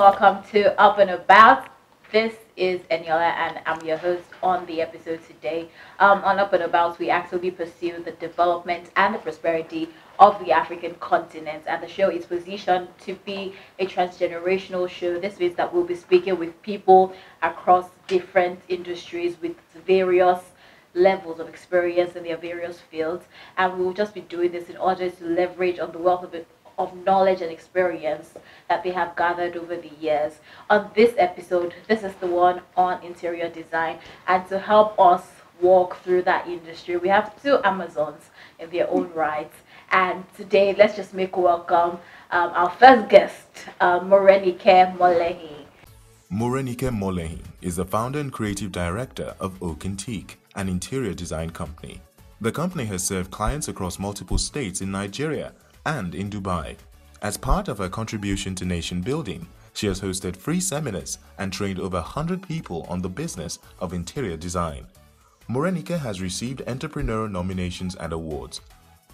welcome to Up and About. This is Eniola and I'm your host on the episode today. On Up and About, we actively pursue the development and the prosperity of the African continent, and the show is positioned to be a transgenerational show. This means that we'll be speaking with people across different industries with various levels of experience in their various fields, and we'll just be doing this in order to leverage on the wealth of knowledge and experience that they have gathered over the years. On this episode, this is the one on interior design, and to help us walk through that industry, we have two Amazons in their own right. And today, let's just make welcome our first guest, Morenike Molehin. Morenike Molehin is the founder and creative director of Molehin, an interior design company. The company has served clients across multiple states in Nigeria and in Dubai. As part of her contribution to nation building, she has hosted free seminars and trained over 100 people on the business of interior design. Morenike has received entrepreneurial nominations and awards.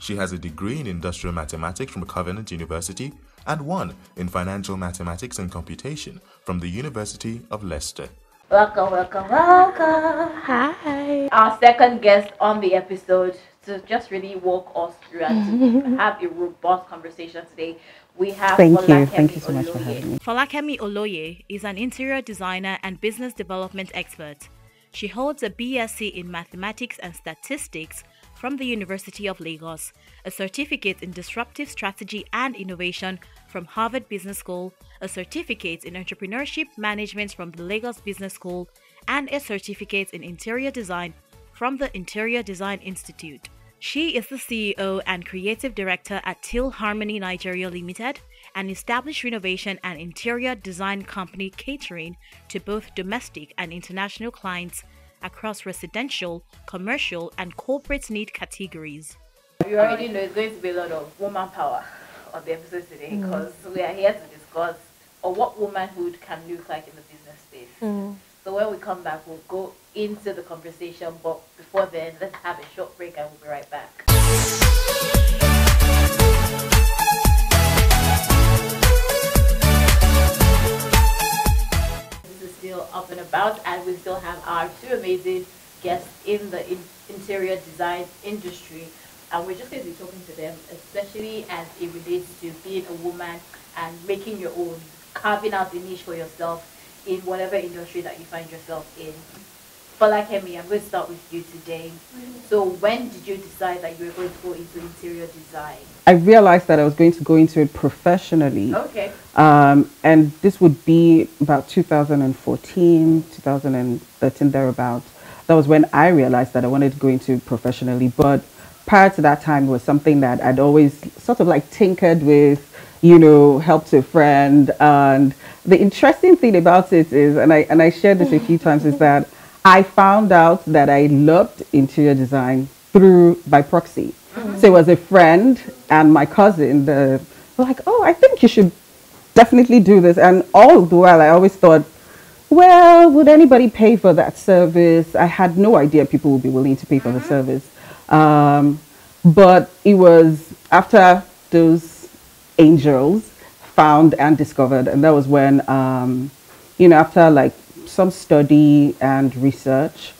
She has a degree in industrial mathematics from Covenant University and one in financial mathematics and computation from the University of Leicester. Welcome, welcome, welcome. Hi. Our second guest on the episode to just really walk us through and to have a robust conversation today. We have Thank you so much for having me. Folakemi Oloye is an interior designer and business development expert. She holds a BSc in Mathematics and Statistics from the University of Lagos, a certificate in Disruptive Strategy and Innovation from Harvard Business School, a certificate in Entrepreneurship Management from the Lagos Business School, and a certificate in Interior Design from the Interior Design Institute. She is the CEO and Creative Director at Teal Harmony Nigeria Limited, an established renovation and interior design company catering to both domestic and international clients across residential, commercial, and corporate need categories. You already know it's going to be a lot of woman power on the episode today, because we are here to discuss what womanhood can look like in the business space. So when we come back, we'll go into the conversation, but before then, let's have a short break and we'll be right back. This is still Up and About, and we still have our two amazing guests in the interior design industry, and we're just going to be talking to them, especially as it relates to being a woman and making your own, carving out a niche for yourself in whatever industry that you find yourself in. Folakemi, I'm going to start with you today. So when did you decide that you were going to go into interior design? I realized that I was going to go into it professionally. Okay. And this would be about 2014, 2013, thereabout. That was when I realized that I wanted to go into it professionally. But prior to that time, it was something that I'd always sort of like tinkered with, you know, helped a friend. And the interesting thing about it is, and I shared this a few times, is that I found out that I loved interior design by proxy. So it was a friend and my cousin were like, oh, I think you should definitely do this. And all the while I always thought, well, would anybody pay for that service? I had no idea people would be willing to pay for the service. But it was after those angels found and discovered, and that was when, you know, after like some study and research,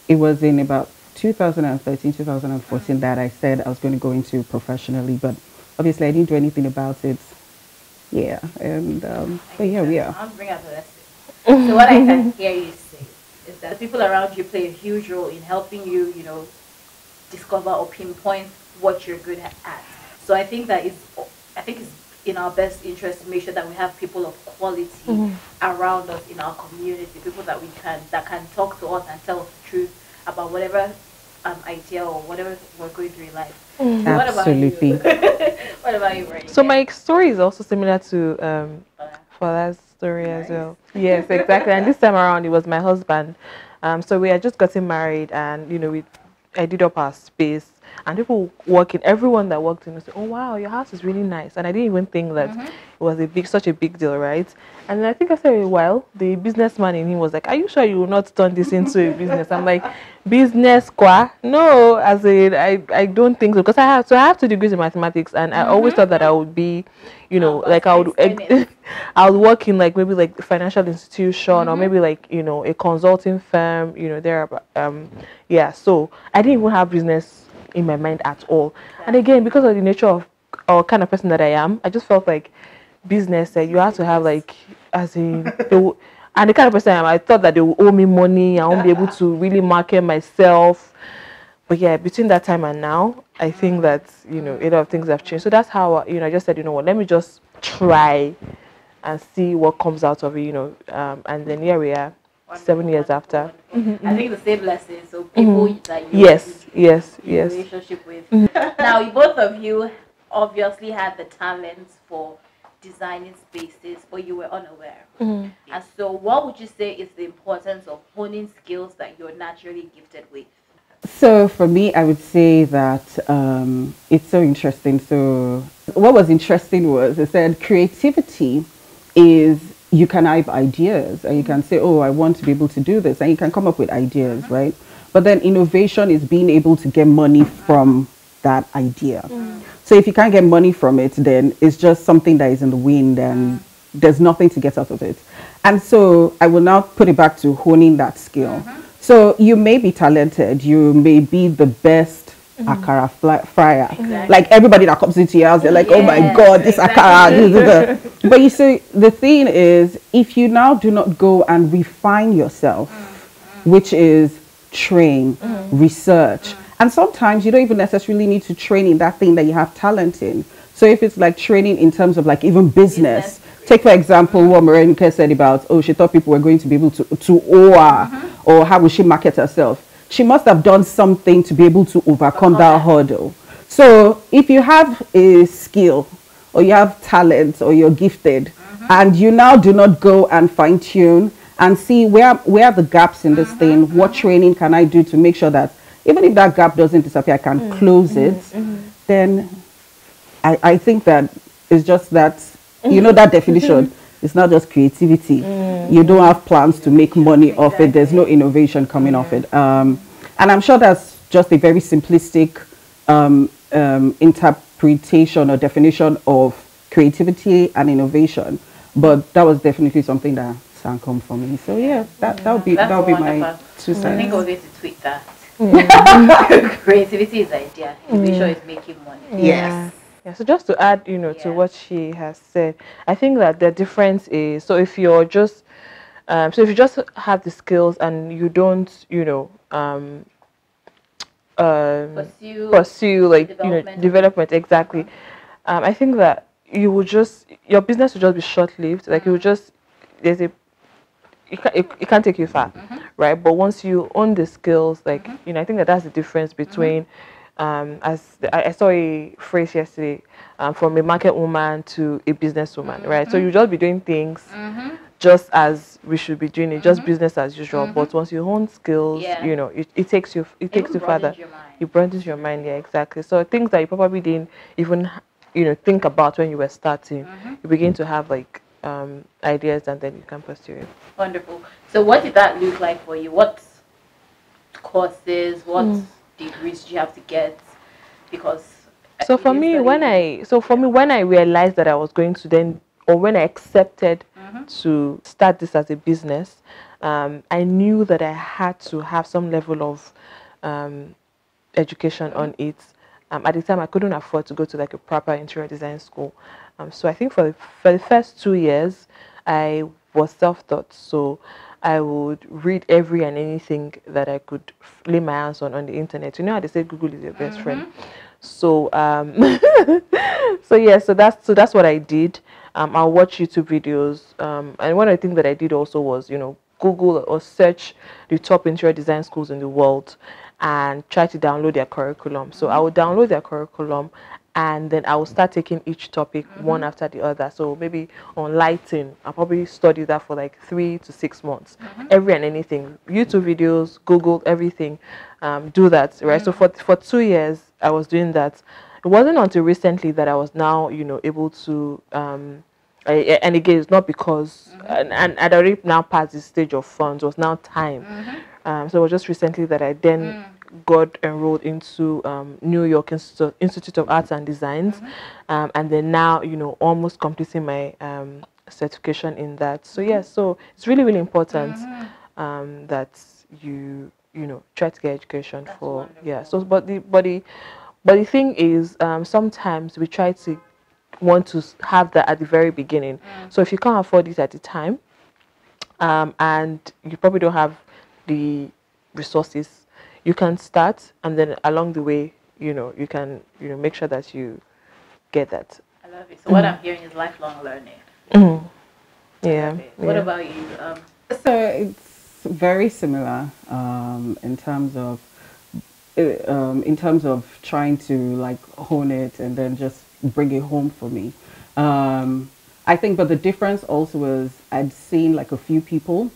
it was in about 2013, 2014 that I said I was going to go into professionally, but obviously I didn't do anything about it. Yeah, and but here we are. I'll bring out the lesson. So what I can hear you say is that people around you play a huge role in helping you, you know, discover or pinpoint what you're good at. So I think that it's in our best interest to make sure that we have people of quality around us in our community, people that can talk to us and tell us the truth about whatever idea or whatever we're going through in life. So Absolutely. What about you, Ray? So my story is also similar to Fola's story as well. Yes, exactly. And this time around, it was my husband. So we had just gotten married, and you know, I did up our space. and people working, everyone that worked in, said, "Oh wow, your house is really nice," and I didn't even think that it was such a big deal, right? And I think after a while, the businessman in him was like, "Are you sure you will not turn this into a business?" I'm like, "Business, qua? No, as in, I don't think so, because I have 2 degrees in mathematics, and I always thought that I would be, you know, like I would I would work in like maybe like financial institution or maybe like, you know, a consulting firm, you know, there yeah, so I didn't even have business in my mind at all. And again, because of the nature of or kind of person that I am, I just felt like business you have to have like, as in and the kind of person I am, I thought that they will owe me money, I won't be able to really market myself. But yeah, between that time and now, I think that, you know, a lot of things have changed. So that's how, you know, I just said, you know what, let me just try and see what comes out of it, you know. And then here we are, 7 years after. I think the same lesson. So people that you yes relationship with. Now, both of you obviously had the talents for designing spaces, but you were unaware. And so, what would you say is the importance of honing skills that you're naturally gifted with? So for me, I would say that it's so interesting. So what was interesting was I said creativity is you can have ideas and you can say, oh, I want to be able to do this, and you can come up with ideas, right? But then innovation is being able to get money from that idea. So if you can't get money from it, then it's just something that is in the wind and there's nothing to get out of it. And so I will now put it back to honing that skill. So you may be talented, you may be the best akara fryer. Like everybody that comes into your house, they're like, oh my God, this akara. But you see, the thing is, if you now do not go and refine yourself, which is train, research, and sometimes you don't even necessarily need to train in that thing that you have talent in. So if it's like training in terms of like even business, take for example what Morenike said about, oh, she thought people were going to be able to owe her, or how will she market herself? She must have done something to be able to overcome that hurdle. So if you have a skill or you have talent or you're gifted and you now do not go and fine tune and see where are the gaps in this thing, what training can I do to make sure that even if that gap doesn't disappear, I can close it, then I think that it's just that, you know, that definition. It's not just creativity. You don't have plans to make money off it. There's no innovation coming off it. And I'm sure that's just a very simplistic interpretation or definition of creativity and innovation. But that was definitely something that sang home for me. So yeah, that would be my 2 cents. I think I was going to tweet that. Creativity is idea. Innovation is making money. Yes. Yeah, so just to add, you know, to what she has said, I think that the difference is, so if you're just, so if you just have the skills and you don't, you know, pursue like, development, exactly. I think that you will just, your business will just be short-lived. Like you will just, it can't take you far, right? But once you own the skills, like, you know, I think that that's the difference between, as I saw a phrase yesterday, from a market woman to a business woman, right? So you just be doing things just as we should be doing it, just business as usual. But once you own skills, you know, it takes you further. It broadens your mind, yeah, exactly. So things that you probably didn't even, you know, think about when you were starting, you begin to have like ideas, and then you can pursue it. Wonderful. So what did that look like for you? What courses, what degrees did you have to get? Because so for me, when I realized that I was going to then, or when I accepted to start this as a business, I knew that I had to have some level of education on it. At the time, I couldn't afford to go to like a proper interior design school. So I think for the first 2 years, I was self-taught. So I would read every and anything that I could lay my hands on the internet. You know how they say Google is your best friend. So so that's what I did. I'll watch YouTube videos. And one of the things that I did also was, you know, Google or search the top interior design schools in the world and try to download their curriculum. So I would download their curriculum, and then I will start taking each topic one after the other. So maybe on lighting, I'll probably study that for like 3 to 6 months. Every and anything, YouTube videos, Google, everything, do that, right? So for 2 years, I was doing that. It wasn't until recently that I was now, able to, and again, it's not because, and I'd already now passed the stage of funds, it was now time. So it was just recently that I then got enrolled into New York Institute of Arts and Designs, and then now, almost completing my certification in that. So yeah, so it's really, really important that you try to get education. That's for wonderful. Yeah. So but the thing is, sometimes we try to want to have that at the very beginning. So if you can't afford it at the time, and you probably don't have the resources, you can start, and then along the way, you can make sure that you get that. I love it. So what I'm hearing is lifelong learning. Yeah. What about you? So it's very similar in terms of trying to like hone it and then just bring it home for me. I think, but the difference also was I'd seen like a few people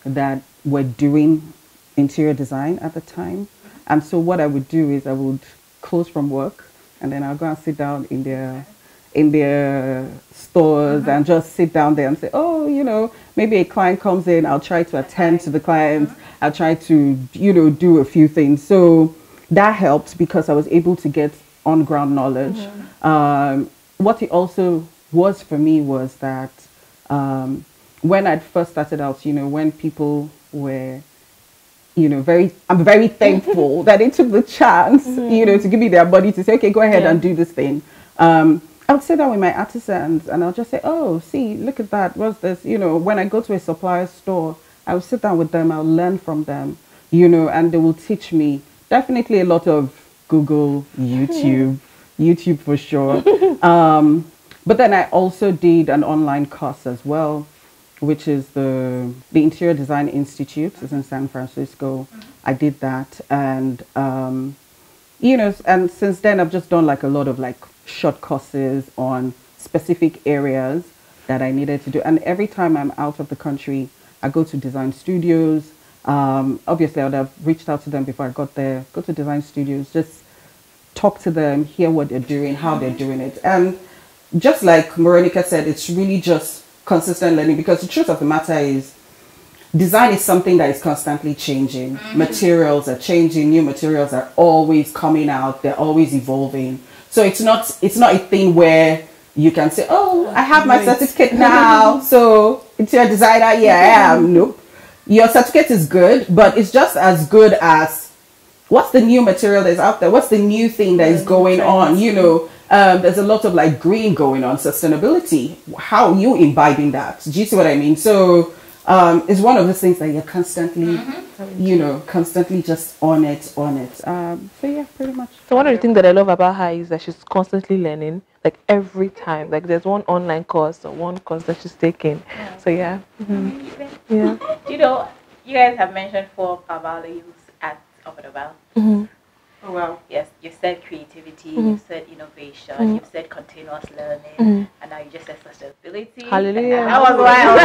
that were doing interior design at the time, and so what I would do is I would close from work and then I'll go and sit down in their stores and just sit down there and say, oh, maybe a client comes in, I'll try to attend to the client, I'll try to do a few things. So that helped because I was able to get on ground knowledge. What it also was for me was that when I'd first started out, when people were, I'm very thankful that they took the chance, to give me their body to say, okay, go ahead and do this thing. I would sit down with my artisans and I'll just say, oh, see, look at that. What's this? When I go to a supplier store, I will sit down with them. I'll learn from them, and they will teach me. Definitely a lot of Google, YouTube for sure. But then I also did an online course as well, which is the Interior Design Institute. It's in San Francisco. I did that. And, and since then I've just done like a lot of like short courses on specific areas that I needed to do. And every time I'm out of the country, I go to design studios. Obviously, I would have reached out to them before I got there. Go to design studios, just talk to them, hear what they're doing, how they're doing it. And just like Morenike said, it's really just consistent learning, because the truth of the matter is design is something that is constantly changing. Materials are changing, new materials are always coming out, they're always evolving. So it's not a thing where you can say, oh, I have my certificate now, so interior designer, yeah, I am. Nope. Your certificate is good, but it's just as good as what's the new material that's out there, what's the new thing that is going on. There's a lot of like green going on, sustainability. How are you imbibing that? Do you see what I mean? So it's one of those things that you're constantly, constantly just on it. So yeah, pretty much. So one of the things that I love about her is that she's constantly learning, like every time. Like there's one online course or one course that she's taking. So yeah. Yeah. You guys have mentioned 4 values at Up and About. Oh wow. Yes, you said creativity, you said innovation, you said continuous learning, and now you just said sustainability. Hallelujah. That was wild.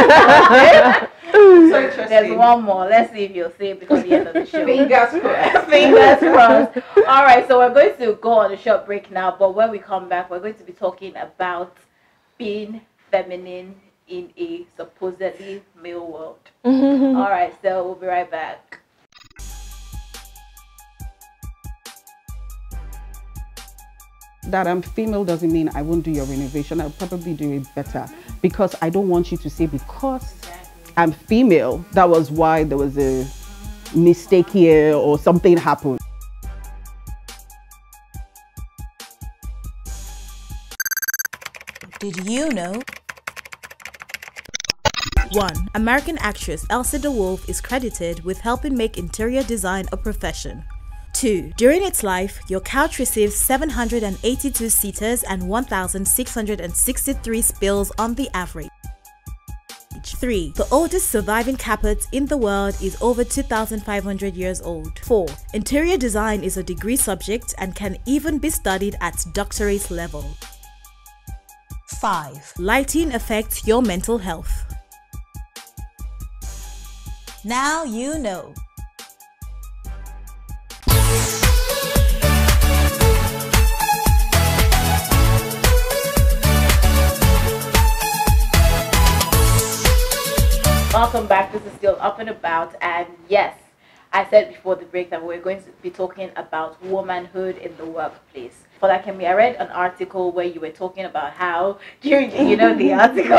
So interesting. There's one more. Let's see if you'll say it before the end of the show. Fingers crossed. Fingers crossed. All right, so we're going to go on a short break now, but when we come back, we're going to be talking about being feminine in a supposedly male world. All right, so we'll be right back. That I'm female doesn't mean I won't do your renovation. I'll probably do it better, because I don't want you to say because I'm female, that was why there was a mistake here or something happened. Did you know? 1. American actress Elsa DeWolf is credited with helping make interior design a profession. 2. During its life, your couch received 782 sitters and 1,663 spills on the average. 3. The oldest surviving carpet in the world is over 2,500 years old. 4. Interior design is a degree subject and can even be studied at doctorate level. 5. Lighting affects your mental health. Now you know. Welcome back. This is still Up and About, and yes, I said before the break that we're going to be talking about womanhood in the workplace. Folakemi, I read an article where you were talking about how during, you know, the article,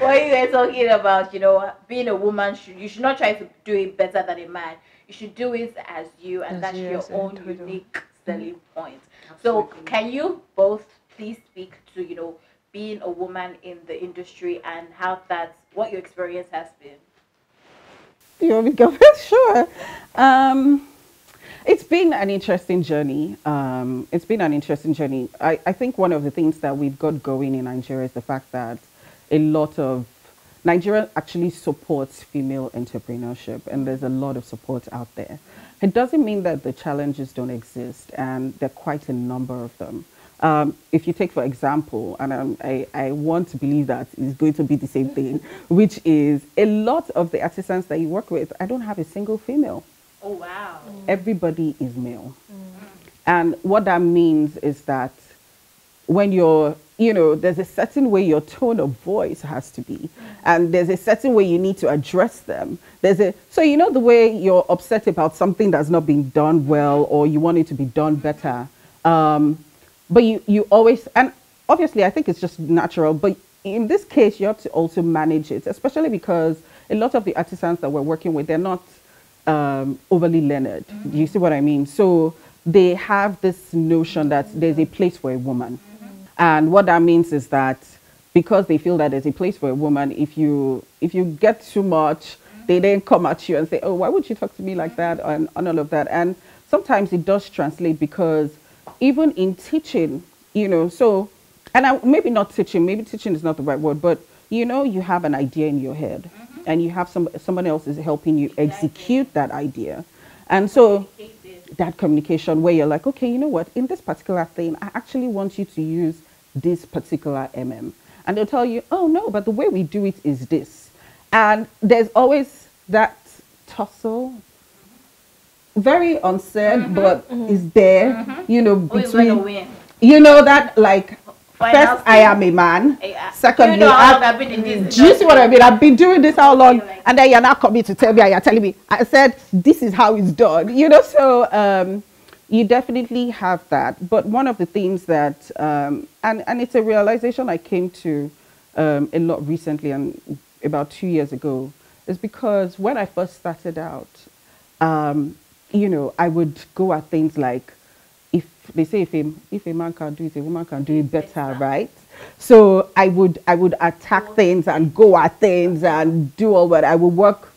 where you were talking about, you know, being a woman, you should not try to do it better than a man. You should do it as you, and that's your own unique selling point. So, can you both please speak to, you know, being a woman in the industry and how that's what your experience has been? You want me to go first? Sure. It's been an interesting journey. I think one of the things that we've got going in Nigeria is the fact that a lot of Nigeria actually supports female entrepreneurship, and there's a lot of support out there. It doesn't mean that the challenges don't exist, and there are quite a number of them. If you take, for example, and I want to believe that it's going to be the same thing, which is a lot of the artisans that you work with, I don't have a single female. Oh, wow. Everybody is male. And what that means is that when you're, you know, there's a certain way your tone of voice has to be, and there's a certain way you need to address them. So you know the way you're upset about something that's not being done well, or you want it to be done better. But you always, and obviously I think it's just natural, but in this case you have to also manage it, especially because a lot of the artisans that we're working with, they're not overly learned. Do you see what I mean? So they have this notion that there's a place for a woman. And what that means is that because they feel that there's a place for a woman, if you get too much, they then come at you and say, oh, why would you talk to me like that, and all of that. And sometimes it does translate, because even in teaching, you know, so, and maybe not teaching, maybe teaching is not the right word, but you know, you have an idea in your head, and you have someone else is helping you execute that idea. And so that communication where you're like, okay, you know what, in this particular thing, I actually want you to use this particular MM. And they'll tell you, oh no, but the way we do it is this. And there's always that tussle, very unsaid, but is there, you know, between, you know, that like, first, I am a man. Secondly, you know I've been in this. Do you see what I mean? I've been doing this how long? And then you're not coming to tell me, and you're telling me, I said, this is how it's done. You know, so you definitely have that. But one of the things that, and it's a realization I came to a lot recently, and about 2 years ago, is because when I first started out, you know, I would go at things like, if they say if a man can do it, a woman can do it better, right? So I would attack things and go at things and do all that. I would work.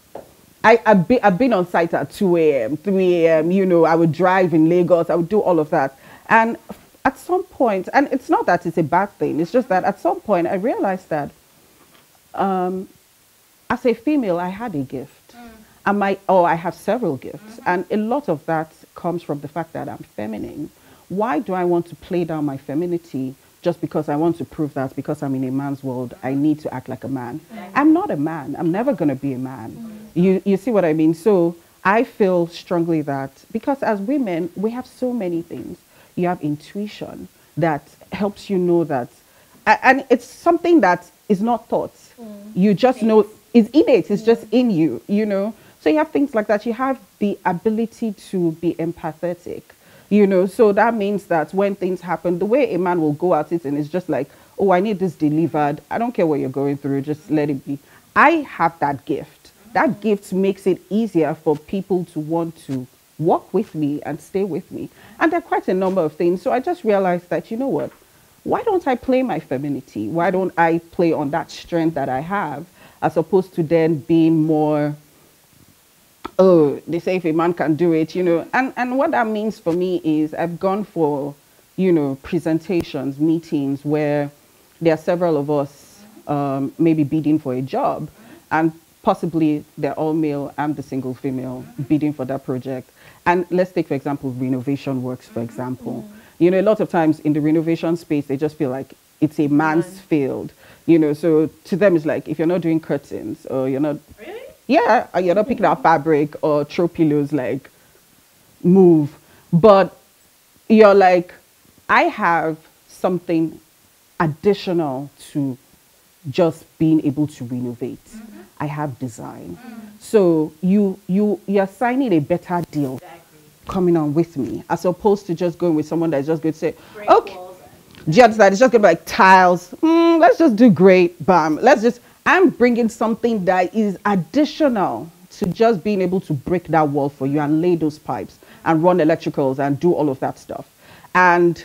I've been on site at 2 a.m., 3 a.m. You know, I would drive in Lagos. I would do all of that. And at some point, and it's not that it's a bad thing. It's just that at some point I realized that as a female, I had a gift. And I have several gifts. And a lot of that comes from the fact that I'm feminine. Why do I want to play down my femininity just because I want to prove that because I'm in a man's world, I need to act like a man? I'm not a man. I'm never going to be a man. You see what I mean? So I feel strongly that because as women, we have so many things. You have intuition that helps you know that, and it's something that is not taught. You just know, it's innate, it's just in you, you know? So you have things like that. You have the ability to be empathetic, you know? So that means that when things happen, the way a man will go at it and it's just like, oh, I need this delivered. I don't care what you're going through, just let it be. I have that gift. That gift makes it easier for people to want to walk with me and stay with me. And there are quite a number of things. So I just realized that, you know what? Why don't I play my femininity? Why don't I play on that strength that I have, as opposed to then being more, oh, they say if a man can do it, you know. And what that means for me is I've gone for, you know, presentations, meetings where there are several of us maybe bidding for a job, and possibly they're all male, I'm the single female bidding for that project. And let's take, for example, renovation works, for example. You know, a lot of times in the renovation space, they just feel like it's a man's field, you know. So to them, it's like, if you're not doing curtains or you're not, Really? yeah, or you're not picking out fabric or throw pillows, like, move. But you're like, I have something additional to just being able to renovate. I have design. So you're signing a better deal coming on with me, as opposed to just going with someone that's just going to say, okay, do you understand? It's just going to be like tiles. Let's just do great. Bam. I'm bringing something that is additional to just being able to break that wall for you and lay those pipes and run electricals and do all of that stuff. And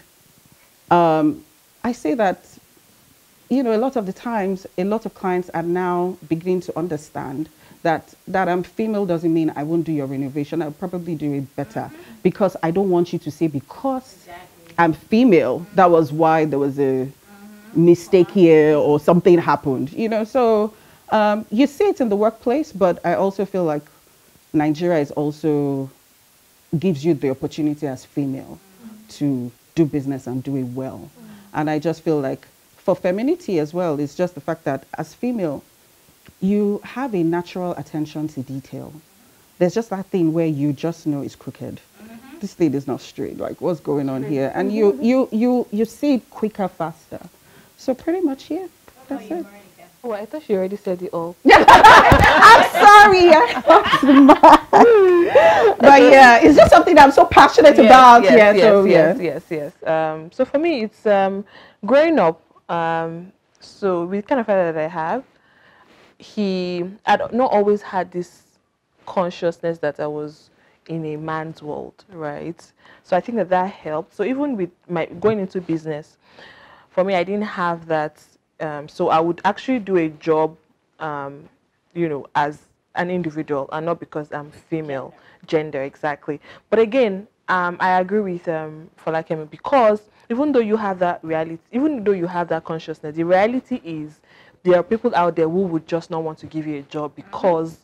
I say that, a lot of the times, a lot of clients are now beginning to understand that I'm female doesn't mean I won't do your renovation. I'll probably do it better, because I don't want you to say because I'm female, that was why there was a mistake here or something happened. So you see it in the workplace, but I also feel like Nigeria is also gives you the opportunity as female to do business and do it well. And I just feel like for femininity as well, it's just the fact that as female, you have a natural attention to detail. There's just that thing where you just know it's crooked. This thing is not straight. Like, what's going on here? And you see it quicker, faster. So pretty much, yeah, that's it. Oh, I thought she already said it all. I'm sorry. But yeah, it's just something I'm so passionate about. Yes. So for me, it's growing up. So with kind of father that I have, he had not always had this consciousness that I was in a man's world, right? So I think that helped. So even with my going into business, for me, I didn't have that. So I would actually do a job, as an individual, and not because I'm female, gender exactly. But again, I agree with Folakemi, because even though you have that reality, even though you have that consciousness, the reality is there are people out there who would just not want to give you a job because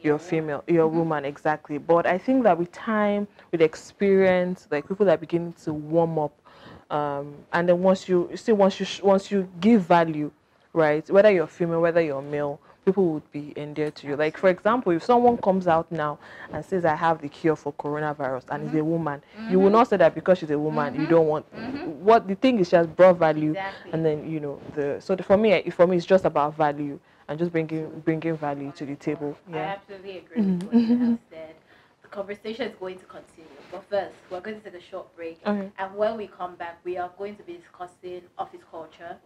you're female, you're a woman, exactly. But I think that with time, with experience, like people are beginning to warm up, and then once you give value, right, whether you're female, whether you're male, people would be endeared to you. Like, for example, if someone comes out now and says, I have the cure for coronavirus, and is a woman, you will not say that because she's a woman, you don't want. What the thing is, just brought value, and then for me, it's just about value and just bringing value to the table. I absolutely agree with what you have said. The conversation is going to continue, but first we're going to take a short break, and when we come back, we are going to be discussing office culture.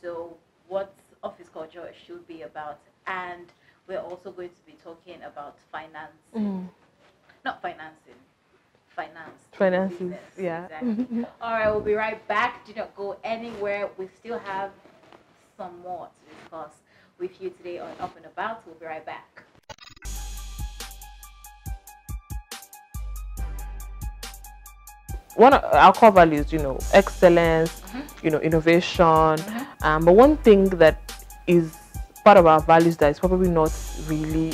So what office culture should be about, and we're also going to be talking about financing. Not financing, finances, business, yeah. Exactly. All right, we'll be right back. Do not go anywhere. We still have some more to discuss with you today on Up and About. We'll be right back. One of our core values, excellence, innovation. But one thing that is part of our values that is probably not really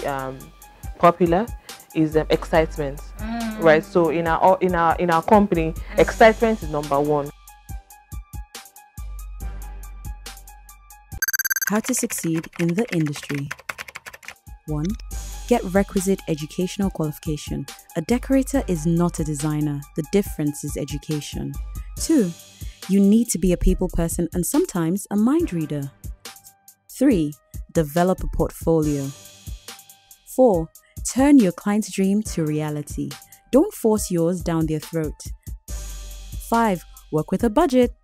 popular is excitement, right? So in our company, excitement is number one. How to succeed in the industry. 1. Get requisite educational qualification. A decorator is not a designer. The difference is education. 2. You need to be a people person and sometimes a mind reader. 3. Develop a portfolio. 4. Turn your client's dream to reality. Don't force yours down their throat. 5. Work with a budget.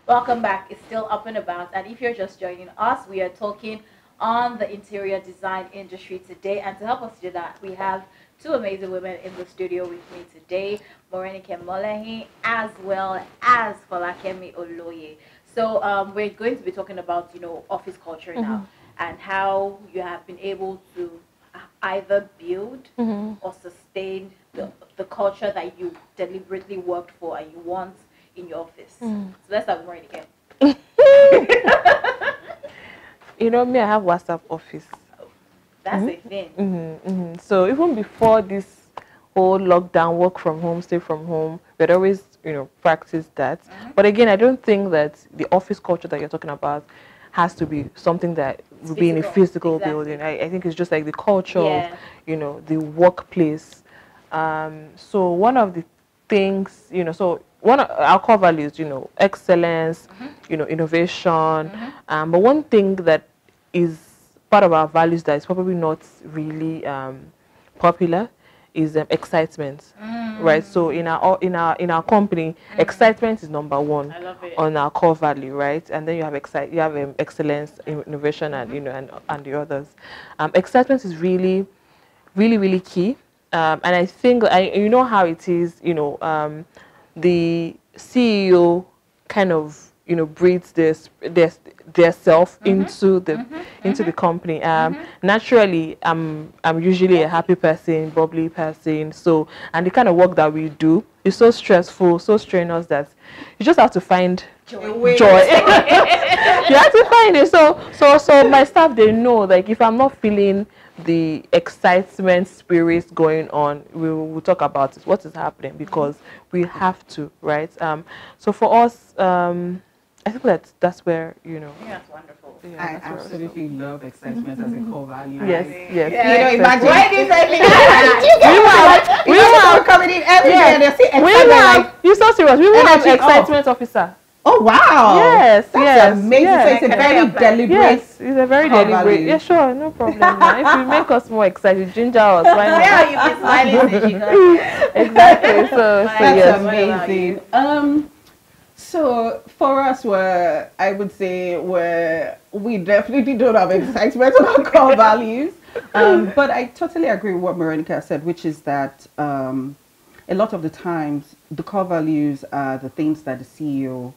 Welcome back. It's still Up and About, and if you're just joining us, we are talking on the interior design industry today, and to help us do that, we have two amazing women in the studio with me today, Morenike Molehin as well as Folakemi Oloye. So we're going to be talking about office culture now, and how you have been able to either build or sustain the culture that you deliberately worked for and you want in your office. So let's start with Morenike. Me, I have WhatsApp office. That's a thing. So even before this whole lockdown, work from home, stay from home, we'd always, practice that. But again, I don't think that the office culture that you're talking about has to be something that will be in a physical building. I think it's just like the culture of, you know, the workplace. So one of the things, you know, so one of our core values, you know, excellence, you know, innovation. But one thing that is part of our values that is probably not really popular is excitement, right? So in our company, excitement is number one on our core value, right? And then you have excellence, innovation, and, you know, and the others. Excitement is really, really, really key. And I think you know how it is, you know, the CEO kind of, you know, breathes their self into the company. Naturally, I'm usually a happy person, bubbly person. So, and the kind of work that we do is so stressful, so strenuous that you just have to find joy. You have to find it. So my staff, they know, like, if I'm not feeling the excitement spirit going on, we'll talk about it, what is happening, because we have to, right? So for us, I think that's where, you know. Yeah, that's wonderful. Yeah, I absolutely love excitement as a core value. Yes. You know, imagine. Why did you say We have coming in every day and they see excitement. You're so serious. We will have excitement officer. Oh wow! Yes, that's amazing. So it's a very deliberate. Yes, it's a very deliberate. Yeah, sure, no problem. If you make us more excited, ginger us. Why not? Yeah, you've been smiling since you got here. Exactly. So that's yes. amazing. So for us, I would say we definitely don't have excitement on our core values. But I totally agree with what Morenike said, which is that a lot of the times the core values are the things that the CEO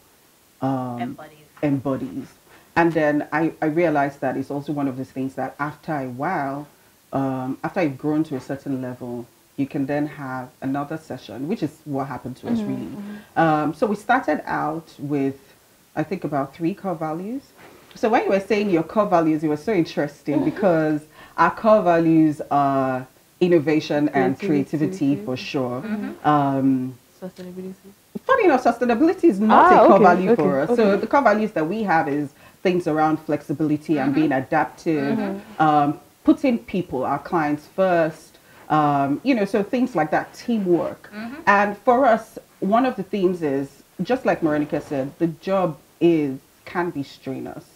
embodies. And then I realized that it's also one of those things that after a while, after you've grown to a certain level, you can then have another session, which is what happened to us really. So we started out with, I think, about 3 core values. So when you were saying your core values, it was so interesting because our core values are innovation and creativity for sure. Sustainability. Funny enough, sustainability is not a core value for us. So the core values that we have is things around flexibility and being adaptive, putting people, our clients first, you know, so things like that, teamwork. And for us, one of the themes is, just like Morenike said, the job can be strenuous.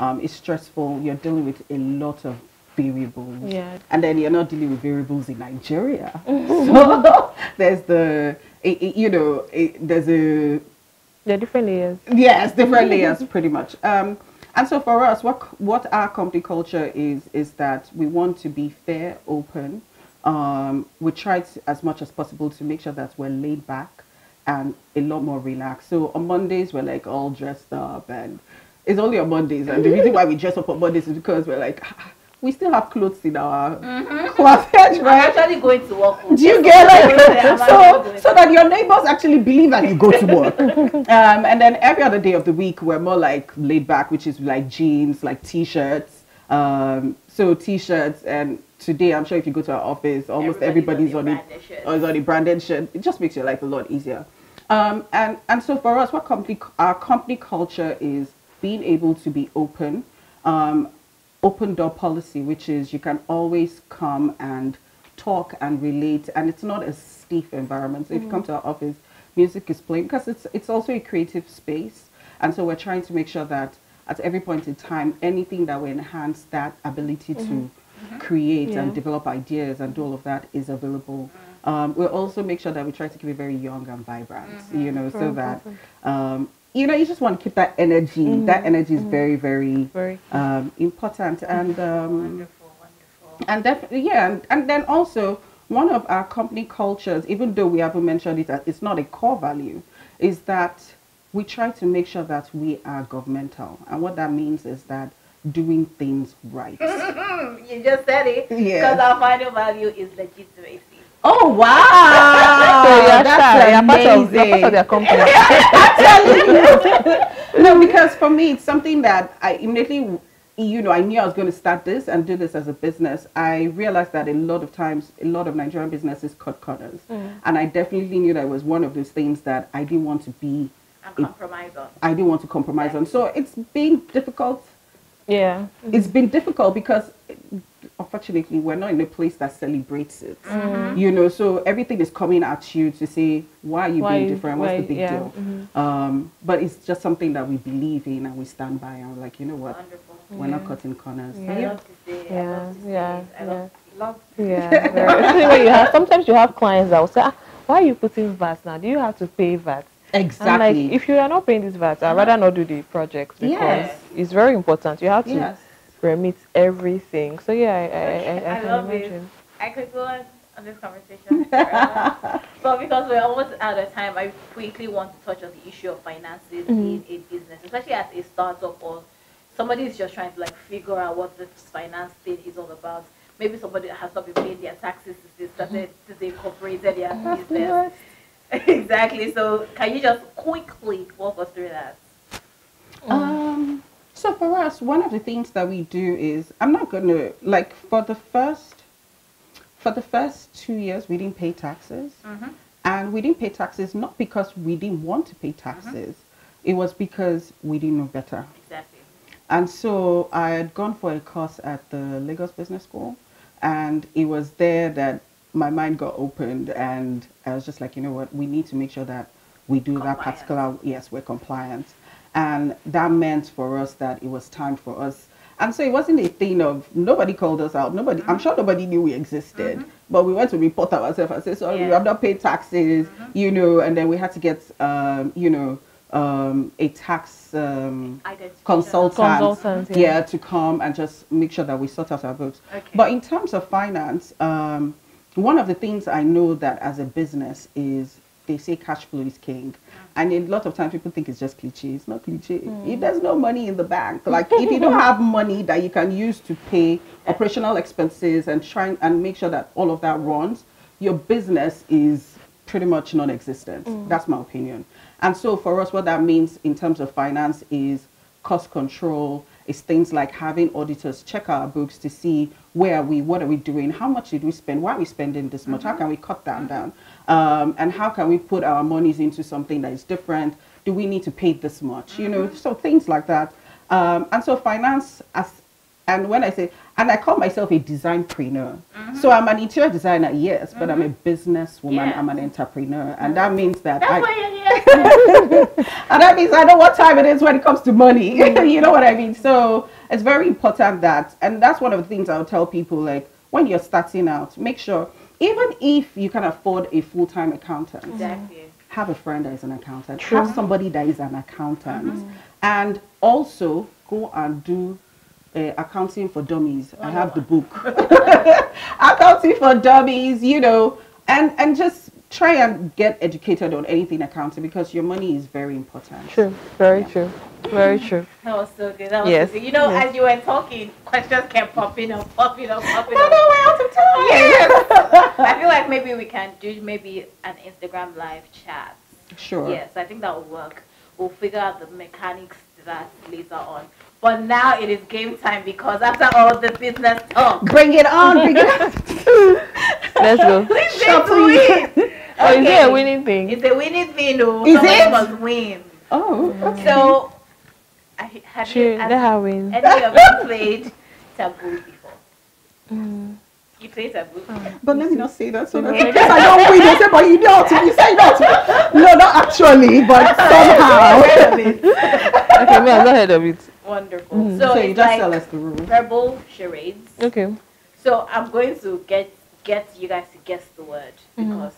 It's stressful. You're dealing with a lot of variables. Yeah. And then you're not dealing with variables in Nigeria. So there's there are different layers. Yes, different layers pretty much. And so for us, what our company culture is that we want to be fair, open. We try as much as possible to make sure that we're laid back and a lot more relaxed. So on Mondays, we're like all dressed up, and it's only on Mondays. And the reason why we dress up on Mondays is because we're like, we still have clothes in our closet, right? I'm actually going to work. Do you get like so that your neighbors actually believe that you go to work? And then every other day of the week, we're more like laid back, which is like jeans, like t-shirts. So t-shirts, and today I'm sure if you go to our office, almost everybody's on a branded shirt. It just makes your life a lot easier. And so for us, our company culture is being able to be open. Open door policy, which is you can always come and talk and relate, and it's not a stiff environment. So if you come to our office, music is playing because it's also a creative space, and so we're trying to make sure that at every point in time, anything that will enhance that ability to create and develop ideas and do all of that is available. We'll also make sure that we try to keep it very young and vibrant, you know, so that you know, you just want to keep that energy. That energy is very, very important. And wonderful. And definitely, and then also one of our company cultures, even though we haven't mentioned it, it's not a core value, is that we try to make sure that we are governmental. And what that means is that doing things right. You just said it. Because our final value is legitimacy. Oh wow! So that's amazing. You're part of their company. No, because for me, it's something that I immediately, you know, I knew I was going to start this and do this as a business. I realized that a lot of times, a lot of Nigerian businesses cut corners, and I definitely knew that it was one of those things that I didn't want to be and compromise on. I didn't want to compromise on. So it's been difficult Yeah. It's been difficult because unfortunately we're not in a place that celebrates it. You know, so everything is coming at you to say, why are you being different? What's the big deal? But it's just something that we believe in and we stand by, and we're like, you know what? Wonderful. We're not cutting corners. I love to say it. I love to say it. I love Yeah. Especially when you have, sometimes you have clients that will say, why are you putting VAT now? Do you have to pay VAT? Exactly. And like, if you are not paying this VAT, I'd rather not do the project because it's very important. You have to remit everything. So yeah, I can love imagine. it. I could go on this conversation forever. But because we're almost out of time, I quickly want to touch on the issue of finances in a business, especially as a startup or somebody is just trying to like figure out what this finance thing is all about. Maybe somebody has not been paying their taxes since they incorporated their business. Exactly. So can you just quickly walk us through that? So for us, one of the things that we do is, I'm not gonna like for the first 2 years we didn't pay taxes, and we didn't pay taxes not because we didn't want to pay taxes. It was because we didn't know better. Exactly. And so I had gone for a course at the Lagos Business School, and it was there that my mind got opened, and I was just like, you know what, we need to make sure that we do that particular, yes, we're compliant. And that meant for us that it was time for us. And so it wasn't a thing of, nobody called us out. Nobody, I'm sure nobody knew we existed, but we went to report ourselves and say, sorry, we have not paid taxes, you know, and then we had to get, you know, a tax consultant, to come and just make sure that we sort out our books. But in terms of finance, one of the things I know that as a business is, they say cash flow is king. And a lot of times people think it's just cliche. It's not cliche. If there's no money in the bank, like if you don't have money that you can use to pay operational expenses and try and make sure that all of that runs, your business is pretty much non-existent. That's my opinion. And so for us, what that means in terms of finance is cost control. It's things like having auditors check our books to see where are we, what are we doing, how much did we spend, why are we spending this much, how can we cut that down, and how can we put our monies into something that is different, do we need to pay this much, you know, so things like that. And so finance, and when I say, and I call myself a designpreneur. So I'm an interior designer, yes, but I'm a businesswoman, I'm an entrepreneur, and that means that and that means I know what time it is when it comes to money. You know what I mean? So it's very important that, and that's one of the things I'll tell people, like when you're starting out, make sure, even if you can afford a full-time accountant, have a friend that is an accountant, have somebody that is an accountant, and also go and do accounting for dummies. I have the book. Accounting for dummies, you know, and just try and get educated on anything accounting, because your money is very important. True, very true, very true. That was so good. That was so good. You know, as you were talking, questions kept popping up. No, we're out of time. Yes. I feel like maybe we can do maybe an Instagram live chat. Sure. Yes, I think that will work. We'll figure out the mechanics to that later on. But now it is game time, because after all the business talk, bring it on, bring it on. Let's go. Please say to win. Oh, is it a winning thing? It's a winning thing, though. Is Somebody it? must win. Oh, okay. So, have let her win. any of you played taboo before? You played taboo? But let me not say that, so that in case I don't win, they say, but you know to, you say not to. No, not actually, but somehow. Okay, me, I've not heard of it. Wonderful. So it's you just like tell us the rules. verbal charades. Okay. So I'm going to get you guys to guess the word, because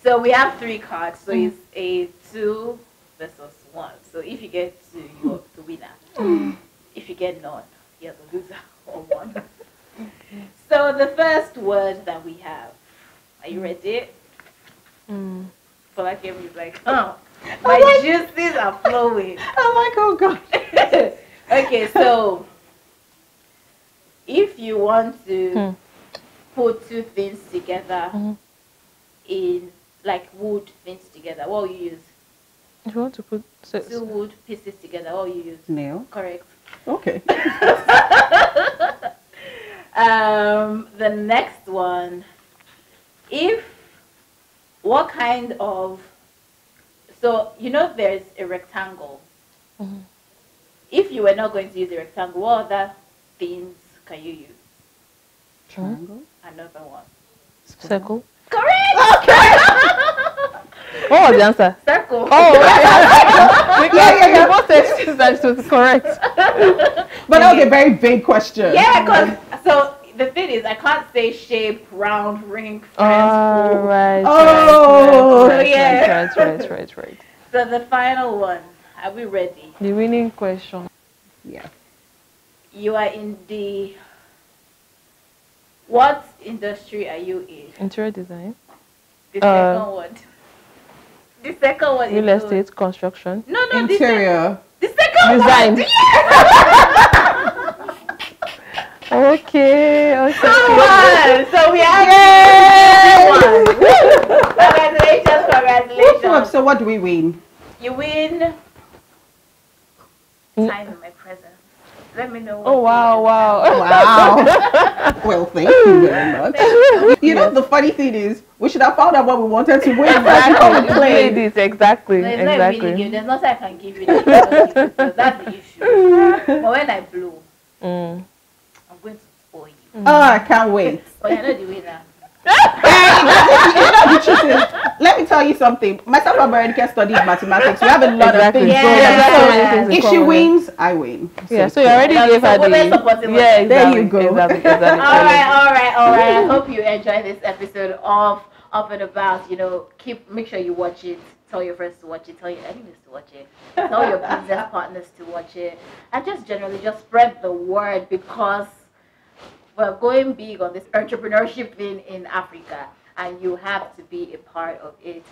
so we have 3 cards. So it's a 2 versus 1. So if you get 2, you're the winner. If you get none, you're the loser or 1. So the first word that we have. Are you ready? Folakemi is like, my juices are flowing. I'm like, oh God. Okay, so if you want to put 2 things together in, like wood things together, what will you use? If you want to put 2 wood pieces together, what will you use? Nail. Correct. Okay. The next one, what kind of, so you know there's a rectangle If you were not going to use a rectangle, what other things can you use? Triangle. Another one. Circle. Correct! What was the answer? Circle. Oh, Yeah. You both said that was correct. But that was a very vague question. Yeah, because so the thing is, I can't say shape, round, ring, friends, pool. Right. Oh. Yeah. Right. So the final one. Are we ready? The winning question. Yeah. You are in the. What industry are you in? Interior design. The second one. The second one. Real is estate, construction. No, Interior. The second Design. one. Okay. Come on. So we are. Congratulations. So what do we win? You win. Time in my presence. Let me know. Oh wow. Wow. Well, thank you very much. You know, the funny thing is, we should have found out what we wanted to win. Exactly. Played it exactly. No, it's not a winning game. There's nothing I can give you. So that's the issue. But when I blow, I'm going to spoil you. Oh, I can't wait. But you're not the winner. Let me tell you something. Myself and Morenike studied mathematics. We have a lot of things Yeah. going on. Yeah. So Yeah. if she wins, I win. Yeah, so you already gave her women supporting the... women. Yeah, There exactly, you go. Exactly. All right. I hope you enjoyed this episode of Up and About. You know, make sure you watch it. Tell your friends to watch it. Tell your enemies to watch it. Tell your business partners to watch it. And just generally, just spread the word because we're going big on this entrepreneurship thing in Africa. And you have to be a part of it.